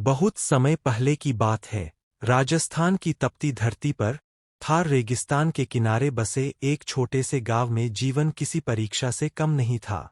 बहुत समय पहले की बात है। राजस्थान की तपती धरती पर थार रेगिस्तान के किनारे बसे एक छोटे से गांव में जीवन किसी परीक्षा से कम नहीं था।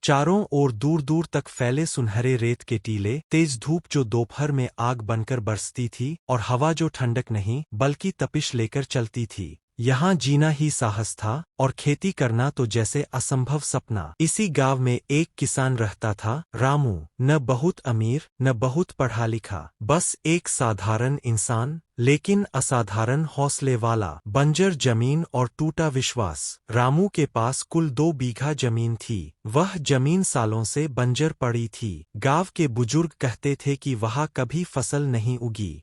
चारों ओर दूर दूर तक फैले सुनहरे रेत के टीले, तेज धूप जो दोपहर में आग बनकर बरसती थी और हवा जो ठंडक नहीं बल्कि तपिश लेकर चलती थी। यहाँ जीना ही साहस था और खेती करना तो जैसे असंभव सपना। इसी गांव में एक किसान रहता था, रामू। न बहुत अमीर न बहुत पढ़ा लिखा, बस एक साधारण इंसान, लेकिन असाधारण हौसले वाला। बंजर जमीन और टूटा विश्वास। रामू के पास कुल 2 बीघा जमीन थी। वह जमीन सालों से बंजर पड़ी थी। गांव के बुजुर्ग कहते थे कि वहाँ कभी फसल नहीं उगी।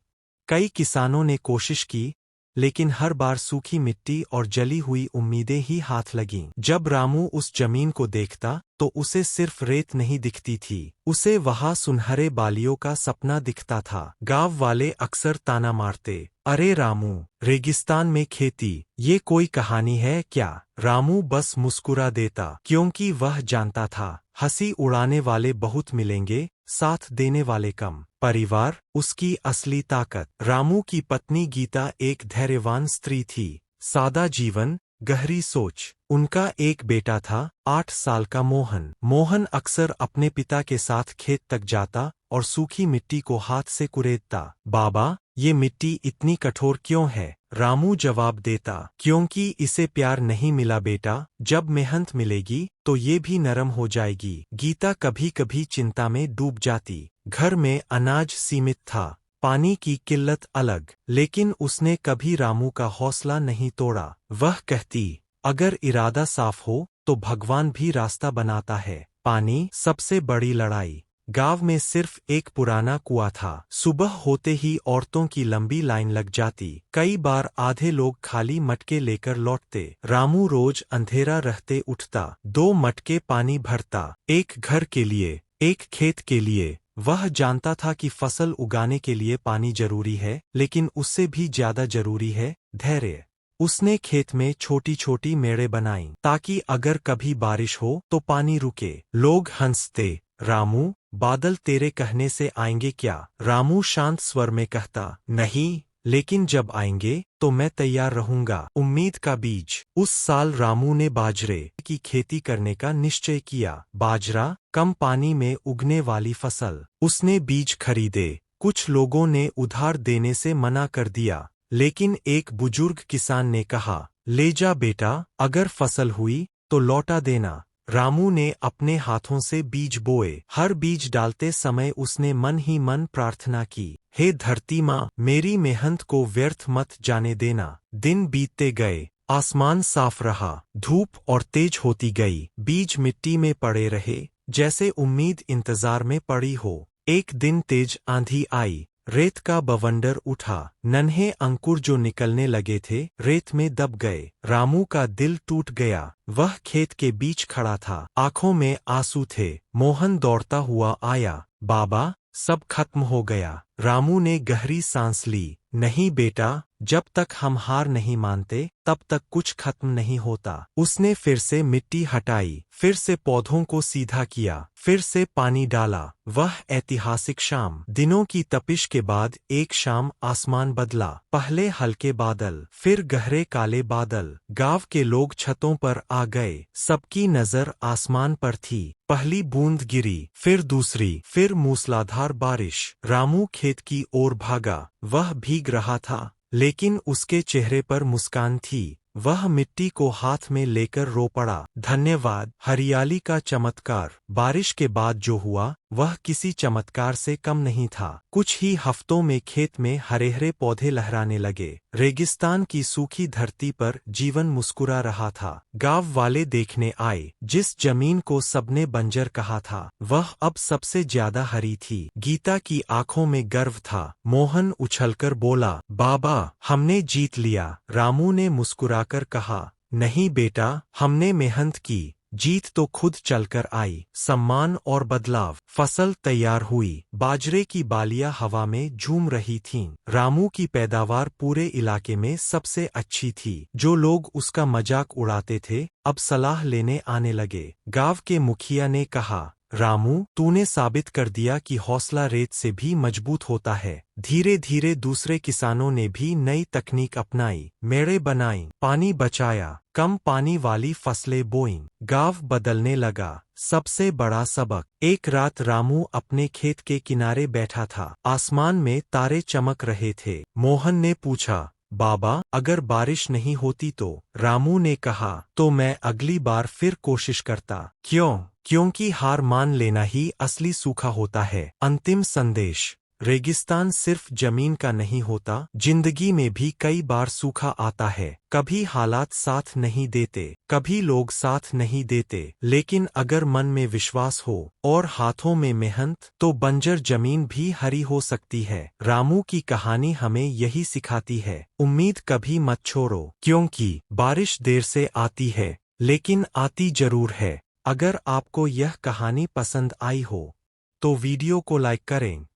कई किसानों ने कोशिश की, लेकिन हर बार सूखी मिट्टी और जली हुई उम्मीदें ही हाथ लगीं। जब रामू उस जमीन को देखता तो उसे सिर्फ रेत नहीं दिखती थी, उसे वहाँ सुनहरे बालियों का सपना दिखता था। गांव वाले अक्सर ताना मारते, अरे रामू, रेगिस्तान में खेती, ये कोई कहानी है क्या? रामू बस मुस्कुरा देता, क्योंकि वह जानता था हंसी उड़ाने वाले बहुत मिलेंगे, साथ देने वाले कम। परिवार उसकी असली ताकत। रामू की पत्नी गीता एक धैर्यवान स्त्री थी। सादा जीवन, गहरी सोच। उनका एक बेटा था, 8 साल का मोहन। मोहन अक्सर अपने पिता के साथ खेत तक जाता और सूखी मिट्टी को हाथ से कुरेदता। बाबा, ये मिट्टी इतनी कठोर क्यों है? रामू जवाब देता, क्योंकि इसे प्यार नहीं मिला बेटा, जब मेहनत मिलेगी तो ये भी नरम हो जाएगी। गीता कभी कभी चिंता में डूब जाती। घर में अनाज सीमित था, पानी की किल्लत अलग, लेकिन उसने कभी रामू का हौसला नहीं तोड़ा। वह कहती, अगर इरादा साफ हो तो भगवान भी रास्ता बनाता है। पानी सबसे बड़ी लड़ाई। गांव में सिर्फ एक पुराना कुआं था। सुबह होते ही औरतों की लंबी लाइन लग जाती। कई बार आधे लोग खाली मटके लेकर लौटते। रामू रोज अंधेरा रहते उठता, 2 मटके पानी भरता, एक घर के लिए, एक खेत के लिए। वह जानता था कि फसल उगाने के लिए पानी जरूरी है, लेकिन उससे भी ज्यादा जरूरी है धैर्य। उसने खेत में छोटी छोटी मेड़े बनाई, ताकि अगर कभी बारिश हो तो पानी रुके। लोग हंसते, रामू, बादल तेरे कहने से आएंगे क्या? रामू शांत स्वर में कहता, नहीं, लेकिन जब आएंगे तो मैं तैयार रहूंगा। उम्मीद का बीज। उस साल रामू ने बाजरे की खेती करने का निश्चय किया। बाजरा कम पानी में उगने वाली फसल। उसने बीज खरीदे। कुछ लोगों ने उधार देने से मना कर दिया, लेकिन एक बुजुर्ग किसान ने कहा, ले जा बेटा, अगर फसल हुई तो लौटा देना। रामू ने अपने हाथों से बीज बोए। हर बीज डालते समय उसने मन ही मन प्रार्थना की, हे धरती माँ, मेरी मेहनत को व्यर्थ मत जाने देना। दिन बीतते गए, आसमान साफ रहा, धूप और तेज होती गई। बीज मिट्टी में पड़े रहे, जैसे उम्मीद इंतजार में पड़ी हो। एक दिन तेज आंधी आई, रेत का बवंडर उठा। नन्हे अंकुर जो निकलने लगे थे रेत में दब गए। रामू का दिल टूट गया। वह खेत के बीच खड़ा था, आंखों में आंसू थे। मोहन दौड़ता हुआ आया, बाबा, सब खत्म हो गया। रामू ने गहरी सांस ली, नहीं बेटा, जब तक हम हार नहीं मानते तब तक कुछ खत्म नहीं होता। उसने फिर से मिट्टी हटाई, फिर से पौधों को सीधा किया, फिर से पानी डाला। वह ऐतिहासिक शाम। दिनों की तपिश के बाद एक शाम आसमान बदला। पहले हल्के बादल, फिर गहरे काले बादल। गांव के लोग छतों पर आ गए। सबकी नजर आसमान पर थी। पहली बूंद गिरी, फिर दूसरी, फिर मूसलाधार बारिश। रामू खेत की ओर भागा। वह भीग रहा था, लेकिन उसके चेहरे पर मुस्कान थी। वह मिट्टी को हाथ में लेकर रो पड़ा, धन्यवाद, हरियाली का चमत्कार। बारिश के बाद जो हुआ वह किसी चमत्कार से कम नहीं था। कुछ ही हफ्तों में खेत में हरे हरे पौधे लहराने लगे। रेगिस्तान की सूखी धरती पर जीवन मुस्कुरा रहा था। गांव वाले देखने आए। जिस जमीन को सबने बंजर कहा था वह अब सबसे ज्यादा हरी थी। गीता की आंखों में गर्व था। मोहन उछलकर बोला, बाबा, हमने जीत लिया। रामू ने मुस्कुराकर कहा, नहीं बेटा, हमने मेहनत की, जीत तो खुद चलकर आई। सम्मान और बदलाव। फसल तैयार हुई। बाजरे की बालियां हवा में झूम रही थीं। रामू की पैदावार पूरे इलाके में सबसे अच्छी थी। जो लोग उसका मजाक उड़ाते थे अब सलाह लेने आने लगे। गांव के मुखिया ने कहा, रामू, तूने साबित कर दिया कि हौसला रेत से भी मजबूत होता है। धीरे धीरे दूसरे किसानों ने भी नई तकनीक अपनाई, मेड़े बनाई, पानी बचाया, कम पानी वाली फसलें बोईं, गाँव बदलने लगा। सबसे बड़ा सबक। एक रात रामू अपने खेत के किनारे बैठा था। आसमान में तारे चमक रहे थे। मोहन ने पूछा, बाबा, अगर बारिश नहीं होती तो? रामू ने कहा, तो मैं अगली बार फिर कोशिश करता। क्यों? क्योंकि हार मान लेना ही असली सूखा होता है। अंतिम संदेश। रेगिस्तान सिर्फ जमीन का नहीं होता, जिंदगी में भी कई बार सूखा आता है। कभी हालात साथ नहीं देते, कभी लोग साथ नहीं देते, लेकिन अगर मन में विश्वास हो और हाथों में मेहनत, तो बंजर जमीन भी हरी हो सकती है। रामू की कहानी हमें यही सिखाती है, उम्मीद कभी मत छोड़ो, क्योंकि बारिश देर से आती है, लेकिन आती जरूर है। अगर आपको यह कहानी पसंद आई हो, तो वीडियो को लाइक करें,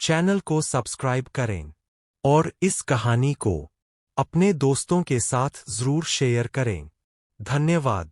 चैनल को सब्सक्राइब करें और इस कहानी को अपने दोस्तों के साथ जरूर शेयर करें। धन्यवाद।